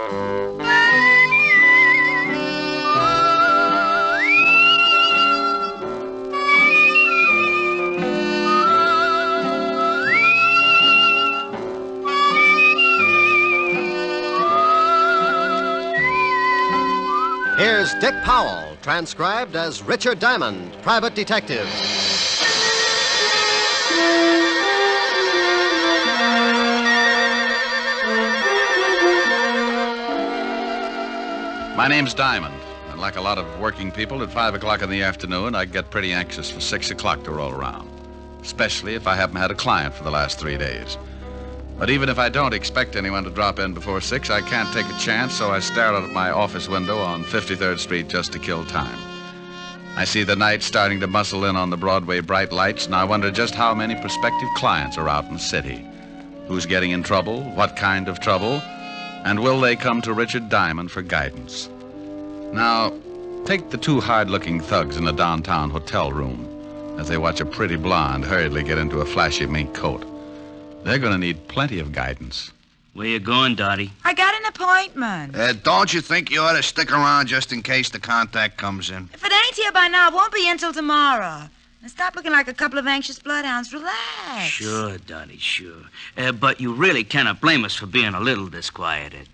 Here's Dick Powell, transcribed as Richard Diamond, private detective. My name's Diamond, and like a lot of working people, at 5 o'clock in the afternoon, I get pretty anxious for 6 o'clock to roll around, especially if I haven't had a client for the last 3 days. But even if I don't expect anyone to drop in before 6, I can't take a chance, so I stare out of my office window on 53rd Street just to kill time. I see the night starting to muscle in on the Broadway bright lights, and I wonder just how many prospective clients are out in the city. Who's getting in trouble, what kind of trouble, and will they come to Richard Diamond for guidance? Now, take the two hard-looking thugs in a downtown hotel room as they watch a pretty blonde hurriedly get into a flashy mink coat. They're going to need plenty of guidance. Where you going, Dottie? I got an appointment. Don't you think you ought to stick around just in case the contact comes in? If it ain't here by now, it won't be until tomorrow. Now stop looking like a couple of anxious bloodhounds. Relax. Sure, Dottie, sure. But you really cannot blame us for being a little disquieted.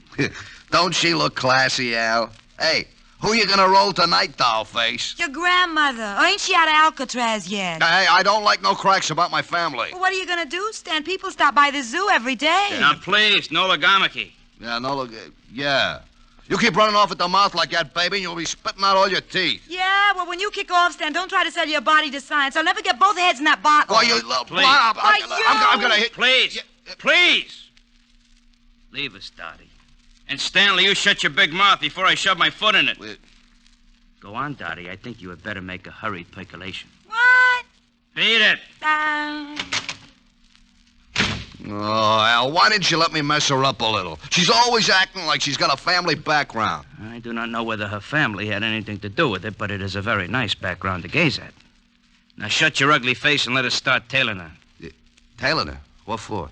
Don't she look classy, Al? Hey, who you gonna roll tonight, dollface? Your grandmother. Or ain't she out of Alcatraz yet? Hey, I don't like no cracks about my family. Well, what are you gonna do, Stan? People stop by the zoo every day. Now, please, no legamaki. Yeah, no, look, yeah. You keep running off at the mouth like that, baby, and you'll be spitting out all your teeth. Yeah, well, when you kick off, Stan, don't try to sell your body to science. I'll never get both heads in that bottle. Why, you little... Please. I'm gonna hit... Please, please. Leave us, Dottie. And Stanley, you shut your big mouth before I shove my foot in it. Go on, Dottie. I think you had better make a hurried percolation. What? Beat it. Oh, Al, why didn't you let me mess her up a little? She's always acting like she's got a family background. I do not know whether her family had anything to do with it, but it is a very nice background to gaze at. Now shut your ugly face and let us start tailing her. Tailing her? What for?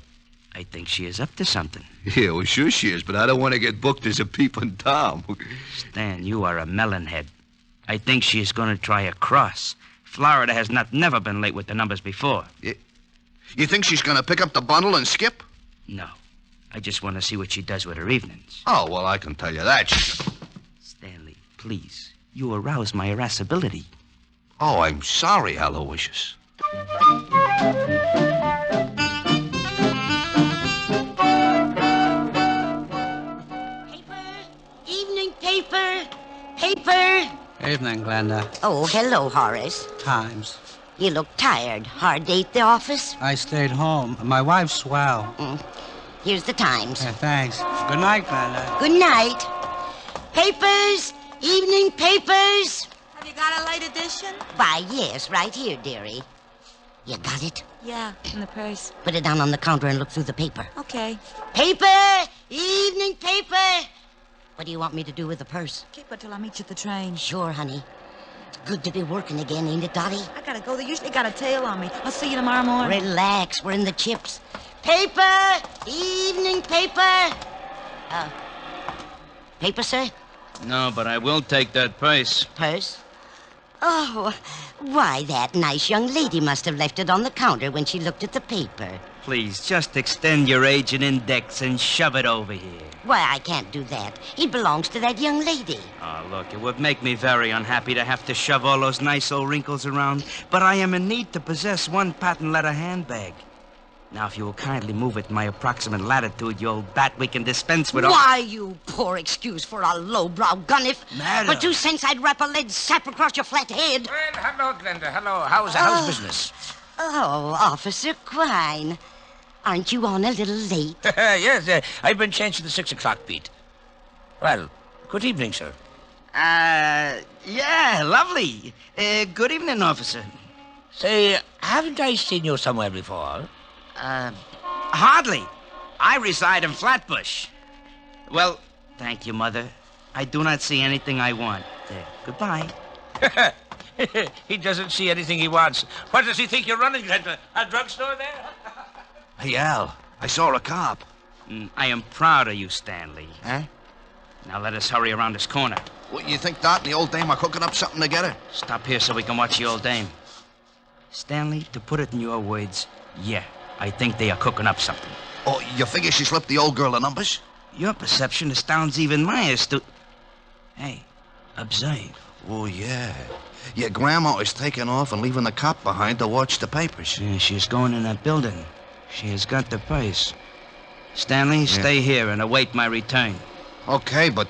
I think she is up to something. Yeah, well, sure she is, but I don't want to get booked as a peeping Tom. Stan, you are a melonhead. I think she is going to try a cross. Florida has never been late with the numbers before. You think she's going to pick up the bundle and skip? No. I just want to see what she does with her evenings. Oh, well, I can tell you that. Stanley, please. You arouse my irascibility. Oh, I'm sorry, Aloysius. Paper. Evening, Glenda. Oh, hello, Horace. Times. You look tired. Hard day at the office? I stayed home. My wife's well. Here's the Times. Yeah, thanks. Good night, Glenda. Good night. Papers. Evening papers. Have you got a late edition? Why, yes, right here, dearie. You got it? Yeah, in the purse. Put it down on the counter and look through the paper. Okay. Paper. Evening paper. What do you want me to do with the purse? Keep it till I meet you at the train. Sure, honey. It's good to be working again, ain't it, Dottie? I gotta go. They usually got a tail on me. I'll see you tomorrow morning. Relax. We're in the chips. Paper. Evening paper. Paper, sir? No, but I will take that purse. Purse? Oh, why, that nice young lady must have left it on the counter when she looked at the paper. Please, just extend your agent index and shove it over here. Why, I can't do that. It belongs to that young lady. Oh, look, it would make me very unhappy to have to shove all those nice old wrinkles around, but I am in need to possess one patent leather handbag. Now, if you will kindly move it in my approximate latitude, you old bat, we can dispense with all... Why, you poor excuse for a lowbrow gunnif. Madam. For 2 cents, I'd wrap a lead sap across your flat head. Well, hello, Glenda. Hello. How's business? Oh, Officer Quine. Aren't you on a little late? Yes, I've been changed to the 6 o'clock beat. Well, good evening, sir. Yeah, lovely. Good evening, officer. Say, haven't I seen you somewhere before? Hardly. I reside in Flatbush. Well, thank you, Mother. I do not see anything I want. There, goodbye. He doesn't see anything he wants. What does he think you're running? A drugstore there? Hey, Al, I saw a cop. I am proud of you, Stanley. Huh? Now let us hurry around this corner. What, you think Dot and the old dame are cooking up something together? Stop here so we can watch the old dame. Stanley, to put it in your words, yeah, I think they are cooking up something. Oh, you figure she slipped the old girl the numbers? Your perception astounds even my Hey, observe. Oh, yeah. Your grandma is taking off and leaving the cop behind to watch the papers. Yeah, she's going in that building. She has got the purse. Stanley, stay here and await my return. Okay, but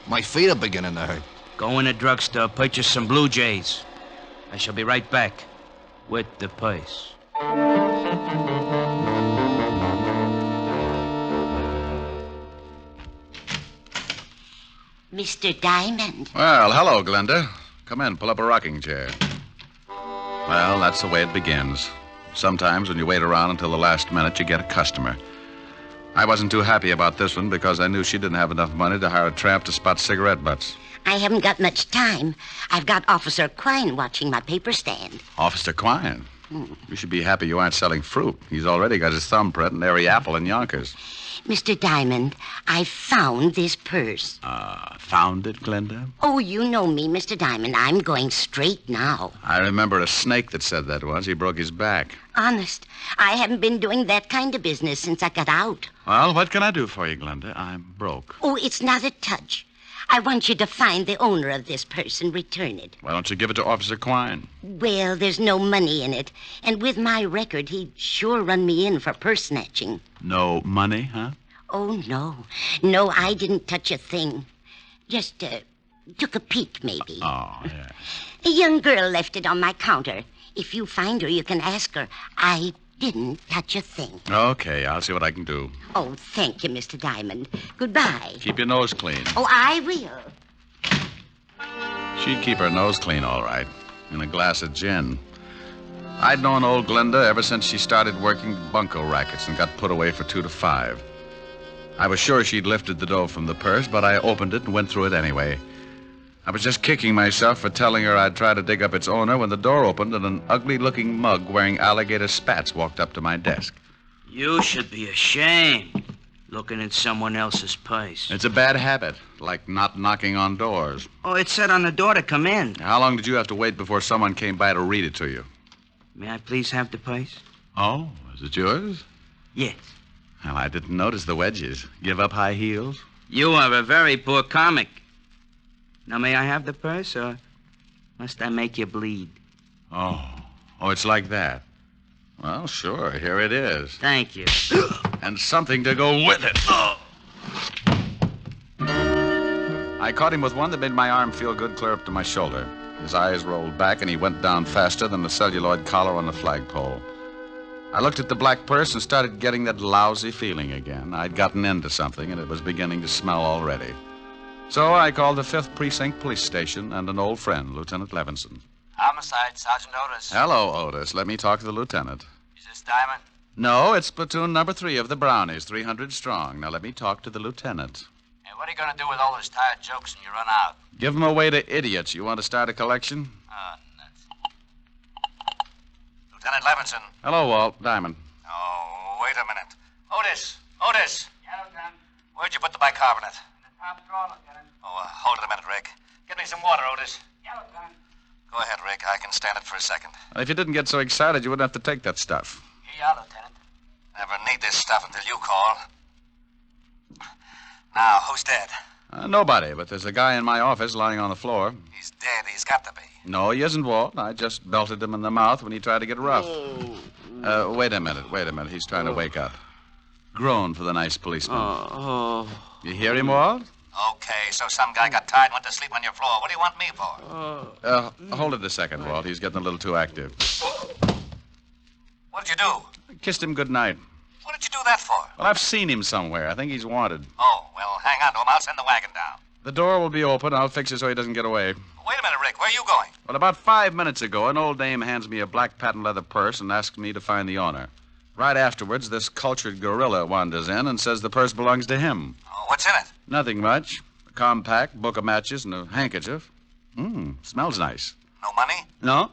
my feet are beginning to hurt. Go in a drugstore, purchase some Blue Jays. I shall be right back with the purse. Mr. Diamond. Well, hello, Glenda. Come in, pull up a rocking chair. Well, that's the way it begins. Sometimes when you wait around until the last minute, you get a customer. I wasn't too happy about this one because I knew she didn't have enough money to hire a tramp to spot cigarette butts. I haven't got much time. I've got Officer Quine watching my paper stand. Officer Quine? You should be happy you aren't selling fruit. He's already got his thumbprint in every apple in Yonkers. Mr. Diamond, I found this purse. Found it, Glenda? Oh, you know me, Mr. Diamond. I'm going straight now. I remember a snake that said that once. He broke his back. Honest, I haven't been doing that kind of business since I got out. Well, what can I do for you, Glenda? I'm broke. Oh, it's not a touch. I want you to find the owner of this purse and return it. Why don't you give it to Officer Quine? Well, there's no money in it. And with my record, he'd sure run me in for purse snatching. No money, huh? Oh, no. No, I didn't touch a thing. Just took a peek, maybe. Oh, yeah. A young girl left it on my counter. If you find her, you can ask her. I didn't touch a thing. Okay, I'll see what I can do. Oh, thank you, Mr. Diamond. Goodbye. Keep your nose clean. Oh, I will. She'd keep her nose clean, all right. And a glass of gin. I'd known old Glenda ever since she started working bunco rackets and got put away for 2 to 5. I was sure she'd lifted the dough from the purse, but I opened it and went through it anyway. I was just kicking myself for telling her I'd try to dig up its owner when the door opened and an ugly-looking mug wearing alligator spats walked up to my desk. You should be ashamed, looking at someone else's purse. It's a bad habit, like not knocking on doors. Oh, it said on the door to come in. How long did you have to wait before someone came by to read it to you? May I please have the purse? Oh, is it yours? Yes. Well, I didn't notice the wedges. Give up high heels? You are a very poor comic. Now, may I have the purse, or must I make you bleed? Oh, it's like that. Well, sure, here it is. Thank you. And something to go with it. I caught him with one that made my arm feel good clear up to my shoulder. His eyes rolled back, and he went down faster than the celluloid collar on the flagpole. I looked at the black purse and started getting that lousy feeling again. I'd gotten into something, and it was beginning to smell already. So I called the 5th Precinct Police Station and an old friend, Lieutenant Levinson. Homicide, Sergeant Otis. Hello, Otis. Let me talk to the lieutenant. Is this Diamond? No, it's platoon number 3 of the Brownies, 300 strong. Now let me talk to the lieutenant. Hey, what are you going to do with all those tired jokes when you run out? Give them away to idiots. You want to start a collection? Oh, nuts. Lieutenant Levinson. Hello, Walt. Diamond. Oh, wait a minute. Otis! Otis! Yeah, Lieutenant. Where'd you put the bicarbonate? In the top drawer, Lieutenant. Oh, hold it a minute, Rick. Get me some water, Otis. Yeah, Lieutenant. Go ahead, Rick. I can stand it for a second. If you didn't get so excited, you wouldn't have to take that stuff. Here you are, Lieutenant. Never need this stuff until you call. Now, who's dead? Nobody, but there's a guy in my office lying on the floor. He's dead. He's got to be. No, he isn't, Walt. I just belted him in the mouth when he tried to get rough. Wait a minute. He's trying to wake up. Groan for the nice policeman. You hear him, Walt? Okay, so some guy got tired and went to sleep on your floor. What do you want me for? Hold it a second, Walt. He's getting a little too active. What did you do? Kissed him good night. What did you do that for? Well, I've seen him somewhere. I think he's wanted. Oh, well, hang on to him. I'll send the wagon down. The door will be open. I'll fix it so he doesn't get away. Wait a minute, Rick. Where are you going? Well, about 5 minutes ago, an old dame hands me a black patent leather purse and asks me to find the owner. Right afterwards, this cultured gorilla wanders in and says the purse belongs to him. Oh, what's in it? Nothing much. A compact, book of matches, and a handkerchief. Smells nice. No money? No?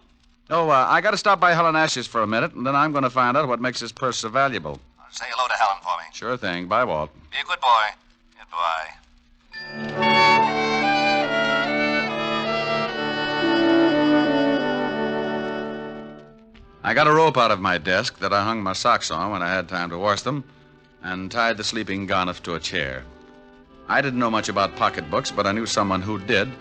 Oh, I got to stop by Helen Ash's for a minute, and then I'm going to find out what makes this purse so valuable. Say hello to Helen for me. Sure thing. Bye, Walt. Be a good boy. Goodbye. I got a rope out of my desk that I hung my socks on when I had time to wash them and tied the sleeping Garniff to a chair. I didn't know much about pocketbooks, but I knew someone who did,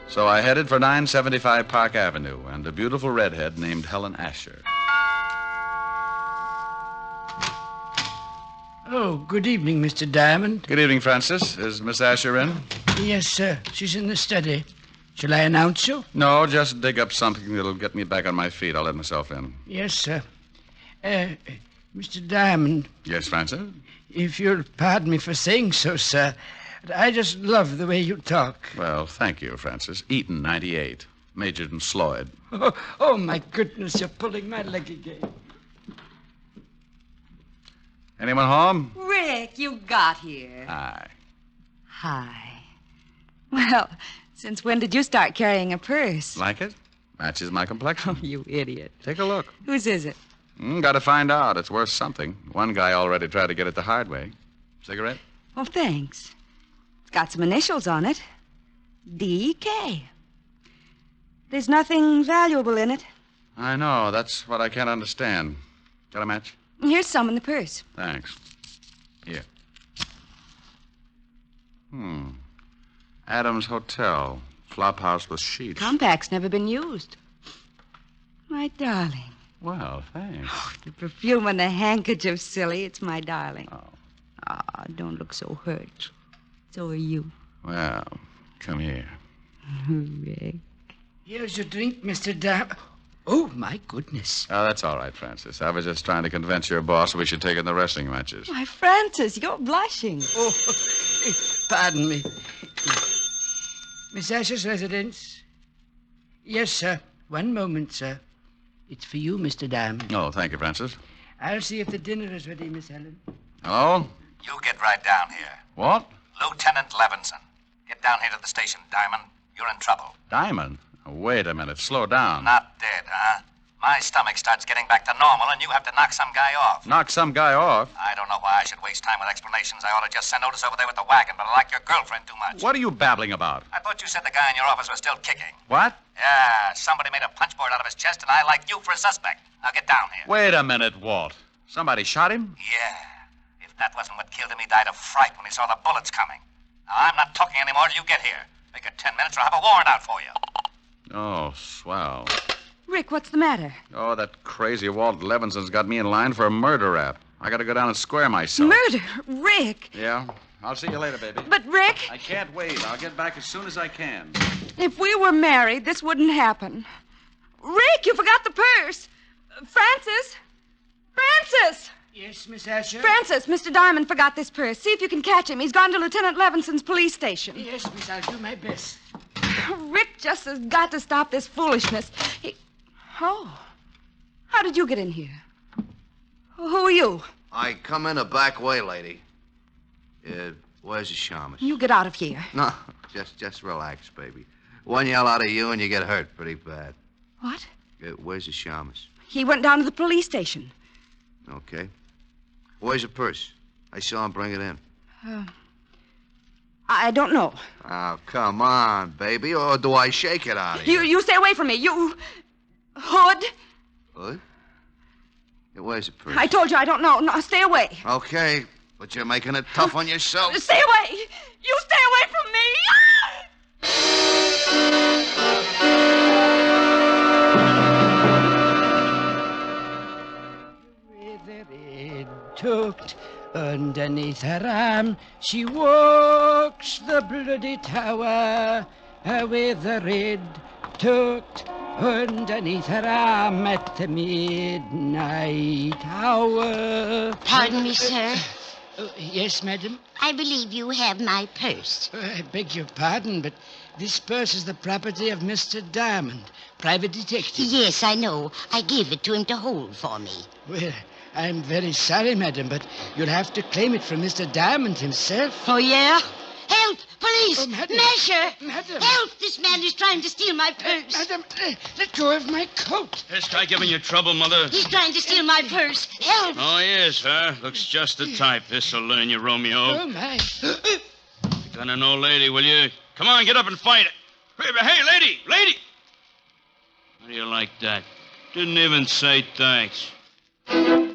so I headed for 975 Park Avenue and a beautiful redhead named Helen Asher. Oh, good evening, Mr. Diamond. Good evening, Francis. Is Miss Asher in? Yes, sir. She's in the study. Shall I announce you? No, just dig up something that'll get me back on my feet. I'll let myself in. Yes, sir. Mr. Diamond. Yes, Francis? If you'll pardon me for saying so, sir, I just love the way you talk. Well, thank you, Francis. Eaton, 98. Majored in Sloyd. Oh, my goodness, you're pulling my leg again. Anyone home? Rick, you got here. Hi. Hi. Well, since when did you start carrying a purse? Like it? Matches my complexion. You idiot. Take a look. Whose is it? Gotta find out. It's worth something. One guy already tried to get it the hard way. Cigarette? Well, thanks. It's got some initials on it. D.K. There's nothing valuable in it. I know. That's what I can't understand. Got a match? Here's some in the purse. Thanks. Here. Adams Hotel. Flophouse with sheets. Compact's never been used. My darling. Well, thanks. The perfume and the handkerchief, silly. It's my darling. Oh. Ah, don't look so hurt. So are you. Well, come here. Rick. Here's your drink, Mr. Diamond. Oh, my goodness. Oh, that's all right, Francis. I was just trying to convince your boss we should take in the wrestling matches. Why, Francis, you're blushing. Oh, pardon me. Miss Asher's residence? Yes, sir. One moment, sir. It's for you, Mr. Diamond. Oh, thank you, Francis. I'll see if the dinner is ready, Miss Helen. Hello? You get right down here. What? Lieutenant Levinson. Get down here to the station, Diamond. You're in trouble. Diamond? Oh, wait a minute. Slow down. Not dead, huh? My stomach starts getting back to normal, and you have to knock some guy off. Knock some guy off? I don't know why I should waste time with explanations. I ought to just send Otis over there with the wagon, but I like your girlfriend too much. What are you babbling about? I thought you said the guy in your office was still kicking. What? Yeah, somebody made a punchboard out of his chest, and I like you for a suspect. Now get down here. Wait a minute, Walt. Somebody shot him? Yeah. If that wasn't what killed him, he died of fright when he saw the bullets coming. Now, I'm not talking anymore till you get here. Make it 10 minutes or I'll have a warrant out for you. Oh, swell. Rick, what's the matter? Oh, that crazy Walt Levinson's got me in line for a murder rap. I gotta go down and square myself. Murder? Rick! Yeah? I'll see you later, baby. But, Rick, I can't wait. I'll get back as soon as I can. if we were married, this wouldn't happen. Rick, you forgot the purse. Francis? Francis! Yes, Miss Asher? Francis, Mr. Diamond forgot this purse. See if you can catch him. He's gone to Lieutenant Levinson's police station. Yes, Miss, I'll do my best. Rick just has got to stop this foolishness. Oh. How did you get in here? Who are you? I come in a back way, lady. Where's the shamus? You get out of here. No, just relax, baby. One yell out of you and you get hurt pretty bad. What? Where's the shamus? He went down to the police station. Okay. Where's the purse? I saw him bring it in. I don't know. Oh, come on, baby. Or do I shake it out of you? You stay away from me. You... Hood? What? Where's the purse? I told you I don't know. No, stay away. Okay, but you're making it tough on yourself. Stay away. You stay away from me. With her head tucked underneath her arm, she walks the bloody tower. With her head tucked underneath her arm at the midnight hour. Pardon me, sir. Yes, madam? I believe you have my purse. I beg your pardon, but this purse is the property of Mr. Diamond, private detective. Yes, I know. I gave it to him to hold for me. Well, I'm very sorry, madam, but you'll have to claim it from Mr. Diamond himself. Oh, yeah? Help! Police! Oh, madam. Masher! Madam. Help! This man is trying to steal my purse. Madam, let go of my coat. This guy giving you trouble, Mother? He's trying to steal my purse. Help! Oh, he is, huh? Looks just the type. This'll learn you, Romeo. Oh, my. Gun an old lady, will you? Come on, get up and fight. Hey, lady! Lady! How do you like that? Didn't even say thanks. Now,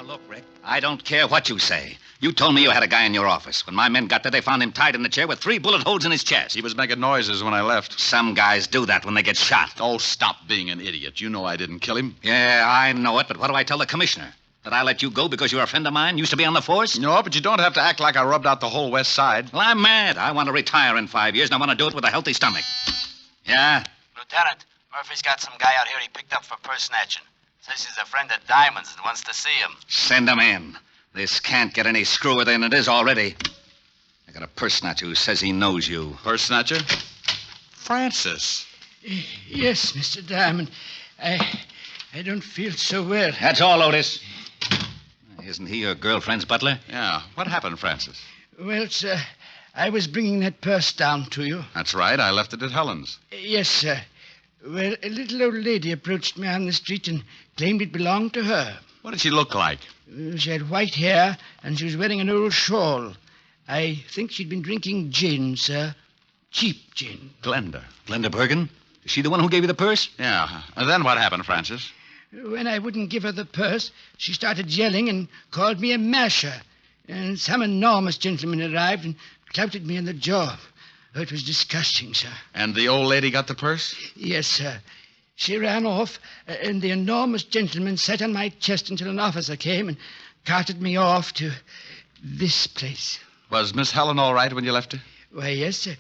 look, Rick, I don't care what you say. You told me you had a guy in your office. When my men got there, they found him tied in the chair with 3 bullet holes in his chest. He was making noises when I left. Some guys do that when they get shot. Oh, stop being an idiot. You know I didn't kill him. Yeah, I know it, but what do I tell the commissioner? That I let you go because you're a friend of mine, used to be on the force? No, but you don't have to act like I rubbed out the whole West Side. Well, I'm mad. I want to retire in 5 years, and I want to do it with a healthy stomach. Yeah? Lieutenant, Murphy's got some guy out here he picked up for purse snatching. Says he's a friend of Diamond's and wants to see him. Send him in. This can't get any screwier than it is already. I got a purse snatcher who says he knows you. Purse snatcher? Francis. Yes, Mr. Diamond. I don't feel so well. That's all, Otis. Isn't he your girlfriend's butler? Yeah. What happened, Francis? Well, sir, I was bringing that purse down to you. That's right. I left it at Helen's. Yes, sir. Well, a little old lady approached me on the street and claimed it belonged to her. What did she look like? She had white hair, and she was wearing an old shawl. I think she'd been drinking gin, sir. Cheap gin. Glenda. Glenda Bergen? Is she the one who gave you the purse? Yeah. And then what happened, Francis? When I wouldn't give her the purse, she started yelling and called me a masher. And some enormous gentleman arrived and clouted me in the jaw. Oh, it was disgusting, sir. And the old lady got the purse? Yes, sir. She ran off, and the enormous gentleman sat on my chest until an officer came and carted me off to this place. Was Miss Helen all right when you left her? Why, yes, sir.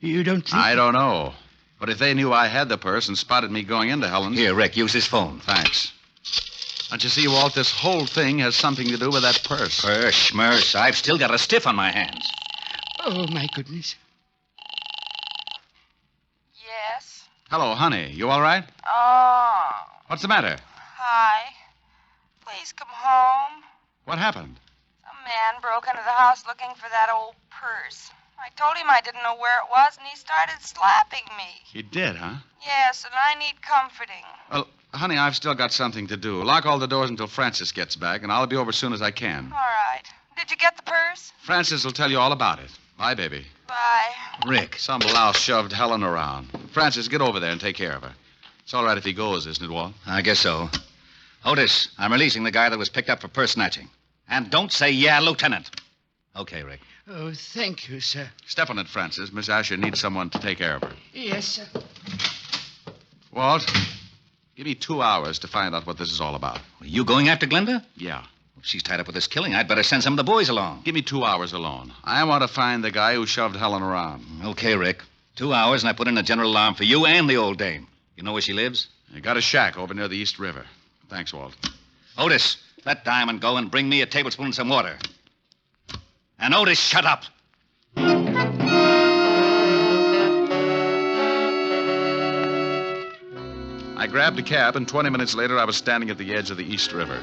You don't think... I don't know. But if they knew I had the purse and spotted me going into Helen's... Here, Rick, use his phone. Thanks. Don't you see, Walt, this whole thing has something to do with that purse. Purse, schmurse. I've still got a stiff on my hands. Oh, my goodness. Yes? Hello, honey. You all right? Oh. What's the matter? Hi. Please come home. What happened? Some man broke into the house looking for that old purse. I told him I didn't know where it was, and he started slapping me. He did, huh? Yes, and I need comforting. Well, honey, I've still got something to do. Lock all the doors until Francis gets back, and I'll be over as soon as I can. All right. Did you get the purse? Francis will tell you all about it. Bye, baby. Bye. Rick. Some louse shoved Helen around. Francis, get over there and take care of her. It's all right if he goes, isn't it, Walt? I guess so. Otis, I'm releasing the guy that was picked up for purse snatching. And don't say, yeah, Lieutenant. Okay, Rick. Oh, thank you, sir. Step on it, Francis. Miss Asher needs someone to take care of her. Yes, sir. Walt, give me 2 hours to find out what this is all about. Are you going after Glenda? Yeah. If she's tied up with this killing, I'd better send some of the boys along. Give me 2 hours alone. I want to find the guy who shoved Helen around. Okay, Rick. 2 hours, and I put in a general alarm for you and the old dame. You know where she lives? I got a shack over near the East River. Thanks, Walt. Otis, let Diamond go and bring me a tablespoon and some water. And Otis, shut up. I grabbed a cab, and 20 minutes later, I was standing at the edge of the East River.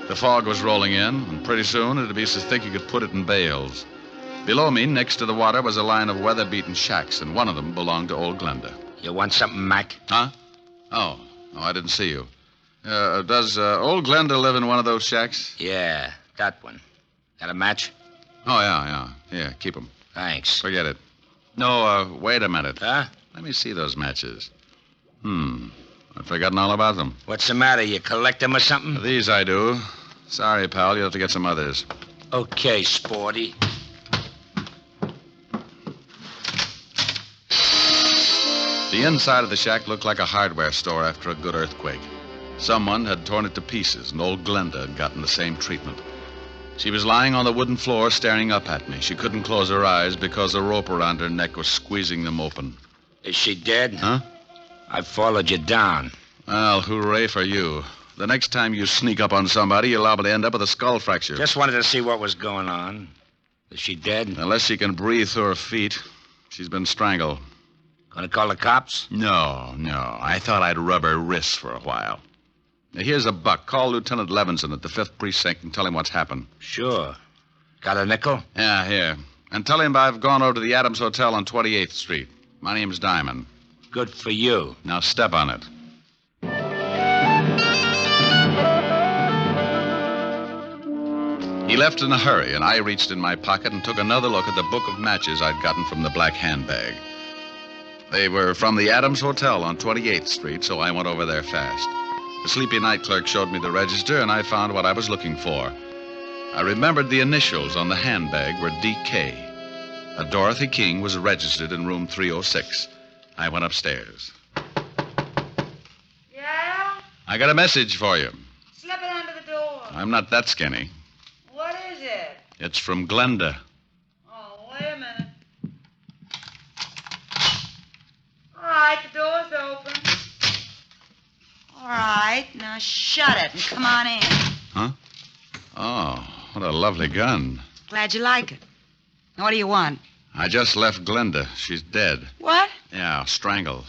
The fog was rolling in, and pretty soon it'd be so thick you could put it in bales. Below me, next to the water, was a line of weather-beaten shacks, and one of them belonged to old Glenda. You want something, Mac? Huh? Oh, I didn't see you. Does old Glenda live in one of those shacks? Yeah, that one. Got a match? Oh, yeah. Here, keep them. Thanks. Forget it. No, wait a minute. Huh? Let me see those matches. I've forgotten all about them. What's the matter? You collect them or something? These I do. Sorry, pal. You'll have to get some others. Okay, Sporty. The inside of the shack looked like a hardware store after a good earthquake. Someone had torn it to pieces, and old Glenda had gotten the same treatment. She was lying on the wooden floor staring up at me. She couldn't close her eyes because a rope around her neck was squeezing them open. Is she dead? Huh? I followed you down. Well, hooray for you. The next time you sneak up on somebody, you're liable to end up with a skull fracture. Just wanted to see what was going on. Is she dead? Unless she can breathe through her feet. She's been strangled. Gonna call the cops? No. I thought I'd rub her wrists for a while. Now, here's a buck. Call Lieutenant Levinson at the 5th Precinct and tell him what's happened. Sure. Got a nickel? Yeah, here. And tell him I've gone over to the Adams Hotel on 28th Street. My name's Diamond. Good for you. Now step on it. He left in a hurry, and I reached in my pocket and took another look at the book of matches I'd gotten from the black handbag. They were from the Adams Hotel on 28th Street, so I went over there fast. The sleepy night clerk showed me the register, and I found what I was looking for. I remembered the initials on the handbag were D.K. A Dorothy King was registered in room 306. I went upstairs. Yeah? I got a message for you. Slip it under the door. I'm not that skinny. What is it? It's from Glenda. Oh, wait a minute. All right, the door's open. All right, now shut it and come on in. Huh? Oh, what a lovely gun. Glad you like it. Now, what do you want? I just left Glenda. She's dead. What? Yeah, strangled.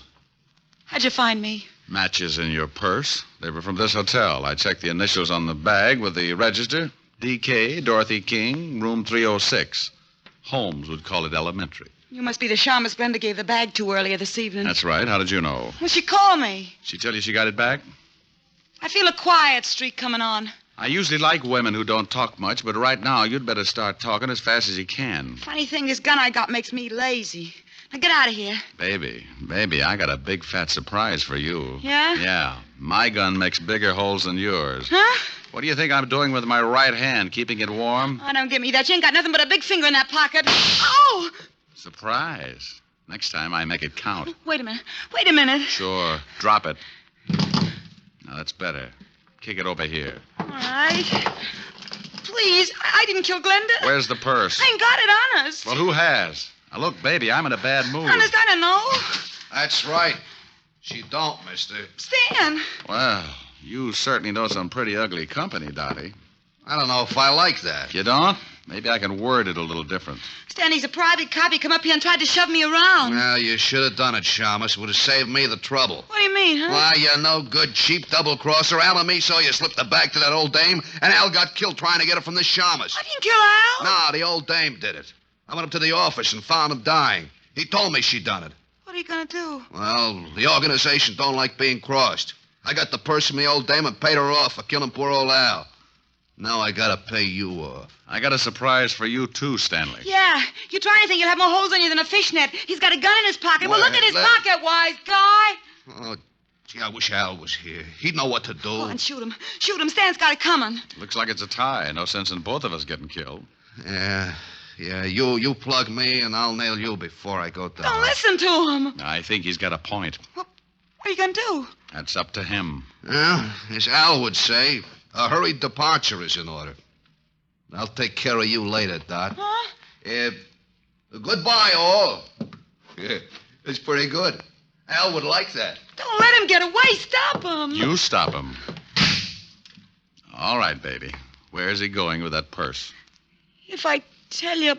How'd you find me? Matches in your purse. They were from this hotel. I checked the initials on the bag with the register. D.K., Dorothy King, room 306. Holmes would call it elementary. You must be the shamus Glenda gave the bag to earlier this evening. That's right. How did you know? Well, she called me. She tell you she got it back? I feel a quiet streak coming on. I usually like women who don't talk much, but right now you'd better start talking as fast as you can. Funny thing, this gun I got makes me lazy. Now get out of here. Baby, I got a big fat surprise for you. Yeah? Yeah. My gun makes bigger holes than yours. Huh? What do you think I'm doing with my right hand, keeping it warm? Oh, don't give me that. You ain't got nothing but a big finger in that pocket. Oh! Surprise. Next time I make it count. Wait a minute. Wait a minute. Sure. Drop it. Now, that's better. Kick it over here. All right. Please, I didn't kill Glenda. Where's the purse? I ain't got it, honest. Well, who has? Now, look, baby, I'm in a bad mood. Honest, I don't know. That's right. She don't, mister. Stan. Well, you certainly know some pretty ugly company, Dottie. I don't know if I like that. You don't? Maybe I can word it a little different. Stan, he's a private cop. He come up here and tried to shove me around. Well, you should have done it, Shamus. Would have saved me the trouble. What do you mean, huh? Why, you no good, cheap double-crosser. Al and me saw you slip the bag to that old dame, and Al got killed trying to get it from the Shamus. I didn't kill Al. Nah, the old dame did it. I went up to the office and found him dying. He told me she'd done it. What are you going to do? Well, the organization don't like being crossed. I got the purse from the old dame and paid her off for killing poor old Al. Now I gotta pay you off. I got a surprise for you, too, Stanley. Yeah, you try anything, you'll have more holes on you than a fishnet. He's got a gun in his pocket. Well, look at his pocket, wise guy. Oh, gee, I wish Al was here. He'd know what to do. Go on, shoot him. Shoot him. Stan's got it coming. Looks like it's a tie. No sense in both of us getting killed. Yeah, you plug me, and I'll nail you before I go down. Don't listen to him. I think he's got a point. What are you going to do? That's up to him. Well, as Al would say, a hurried departure is in order. I'll take care of you later, Dot. Huh? Goodbye, all. Yeah, it's pretty good. Al would like that. Don't let him get away. Stop him. You stop him. All right, baby. Where's he going with that purse? If I tell you,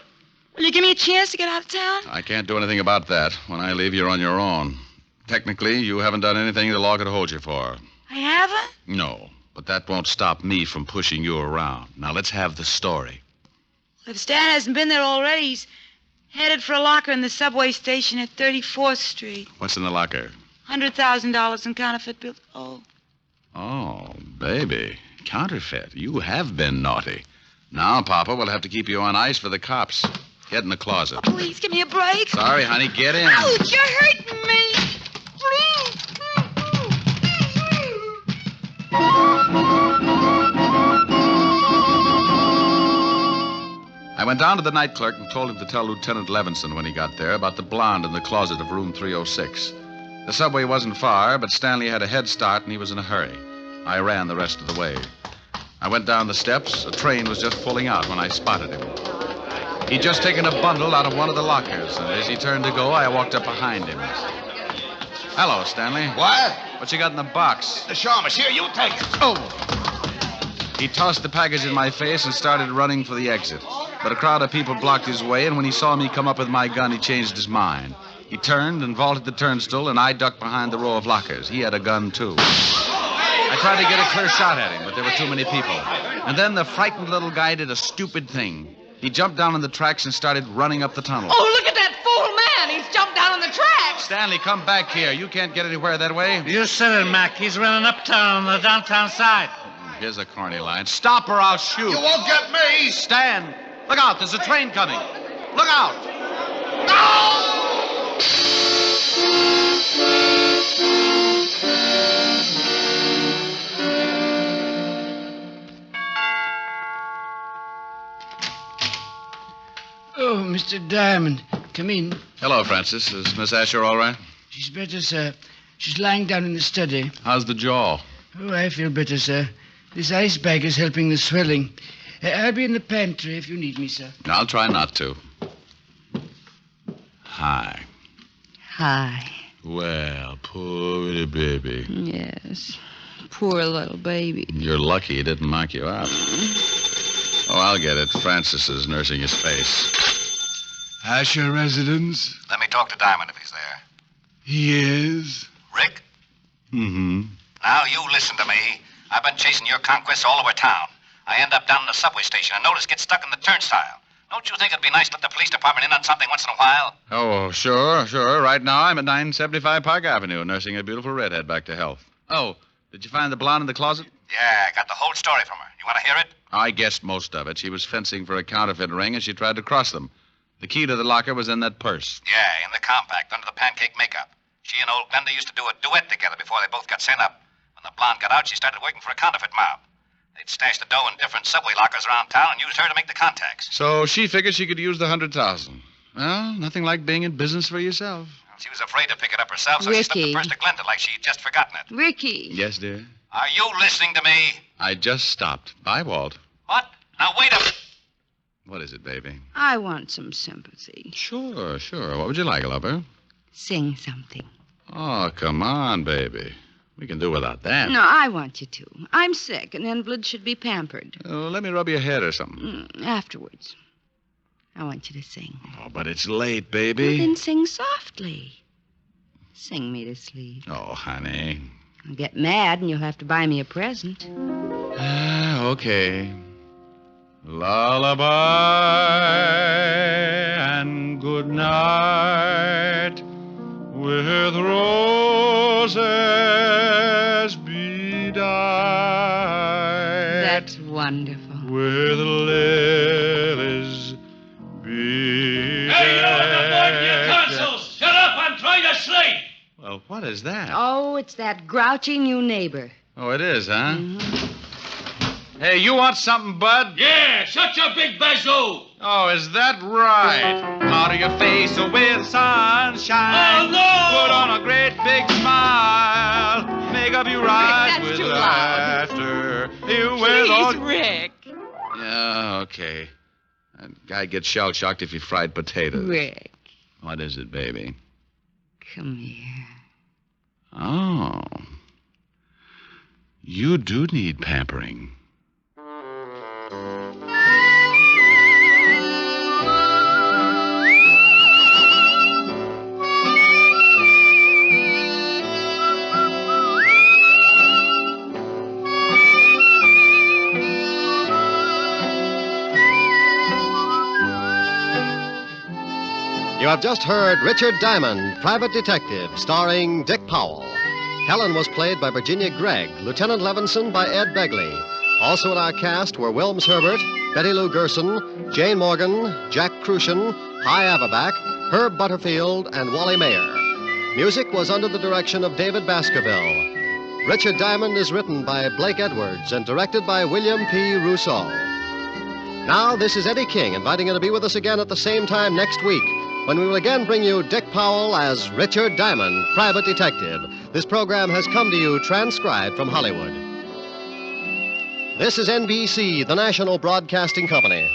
will you give me a chance to get out of town? I can't do anything about that. When I leave, you're on your own. Technically, you haven't done anything the law could hold you for. I haven't? No, but that won't stop me from pushing you around. Now, let's have the story. If Stan hasn't been there already, he's headed for a locker in the subway station at 34th Street. What's in the locker? $100,000 in counterfeit bills. Oh, baby. Counterfeit. You have been naughty. Now, Papa, we'll have to keep you on ice for the cops. Get in the closet. Please, give me a break. Sorry, honey. Get in. Ouch, you're hurting me. Please. I went down to the night clerk and told him to tell Lieutenant Levinson when he got there about the blonde in the closet of room 306. The subway wasn't far, but Stanley had a head start and he was in a hurry. I ran the rest of the way. I went down the steps. A train was just pulling out when I spotted him. He'd just taken a bundle out of one of the lockers, and as he turned to go, I walked up behind him. Hello, Stanley. What? What you got in the box? The Shamus. Here, you take it. Oh! He tossed the package in my face and started running for the exit. But a crowd of people blocked his way, and when he saw me come up with my gun, he changed his mind. He turned and vaulted the turnstile, and I ducked behind the row of lockers. He had a gun, too. I tried to get a clear shot at him, but there were too many people. And then the frightened little guy did a stupid thing. He jumped down on the tracks and started running up the tunnel. Oh, look at that fool man. He's jumped down on the tracks. Stanley, come back here. You can't get anywhere that way. You said it, Mac. He's running uptown on the downtown side. here's a corny line. Stop or I'll shoot. You won't get me! Stand. Look out, there's a train coming. Look out. Oh, Mr. Diamond, come in. Hello, Francis. Is Miss Asher all right? She's better, sir. She's lying down in the study. How's the jaw? Oh, I feel better, sir. This ice bag is helping the swelling. I'll be in the pantry if you need me, sir. I'll try not to. Hi. Hi. Well, poor little baby. Yes. Poor little baby. You're lucky he didn't knock you out. Oh, I'll get it. Francis is nursing his face. Asher residence? Let me talk to Diamond if he's there. He is. Rick? Mm-hmm. Now, you listen to me. I've been chasing your conquests all over town. I end up down in the subway station and notice get stuck in the turnstile. Don't you think it'd be nice to let the police department in on something once in a while? Oh, sure. Right now I'm at 975 Park Avenue, nursing a beautiful redhead back to health. Oh, did you find the blonde in the closet? Yeah, I got the whole story from her. You want to hear it? I guessed most of it. She was fencing for a counterfeit ring and she tried to cross them. The key to the locker was in that purse. Yeah, in the compact, under the pancake makeup. She and old Glenda used to do a duet together before they both got sent up. When the blonde got out, she started working for a counterfeit mob. They'd stashed the dough in different subway lockers around town and used her to make the contacts. So she figured she could use the 100,000. Well, nothing like being in business for yourself. She was afraid to pick it up herself, so she slipped the purse to Glenda like she'd just forgotten it. Ricky. Yes, dear? Are you listening to me? I just stopped. Bye, Walt. What? Now, wait a minute. What is it, baby? I want some sympathy. Sure. What would you like, lover? Sing something. Oh, come on, baby. We can do without that. No, I want you to. I'm sick. An invalid should be pampered. Oh, let me rub your head or something. Afterwards. I want you to sing. Oh, but it's late, baby. Well, then sing softly. Sing me to sleep. Oh, honey. I'll get mad and you'll have to buy me a present. Okay. Lullaby and good night with roses bedight. That's wonderful. With lilies bedecked. Hey, you at the board in your consoles! Shut up, I'm trying to sleep! Well, what is that? Oh, it's that grouchy new neighbor. Oh, it is, huh? Mm-hmm. Hey, you want something, Bud? Yeah, shut your big bazoo! Oh, is that right? Powder your face with sunshine. Oh, no! Put on a great big smile. Make up your eyes Rick, with too laughter. You Please, Rick. Yeah, okay. That guy gets shell-shocked if he fried potatoes. Rick. What is it, baby? Come here. Oh. You do need pampering. You have just heard Richard Diamond, Private Detective, starring Dick Powell. Helen was played by Virginia Gregg, Lieutenant Levinson by Ed Begley. Also in our cast were Wilms Herbert, Betty Lou Gerson, Jane Morgan, Jack Crucian, Hy Averback, Herb Butterfield, and Wally Mayer. Music was under the direction of David Baskerville. Richard Diamond is written by Blake Edwards and directed by William P. Rousseau. Now, this is Eddie King inviting you to be with us again at the same time next week, when we will again bring you Dick Powell as Richard Diamond, Private Detective. This program has come to you transcribed from Hollywood. This is NBC, the national broadcasting company.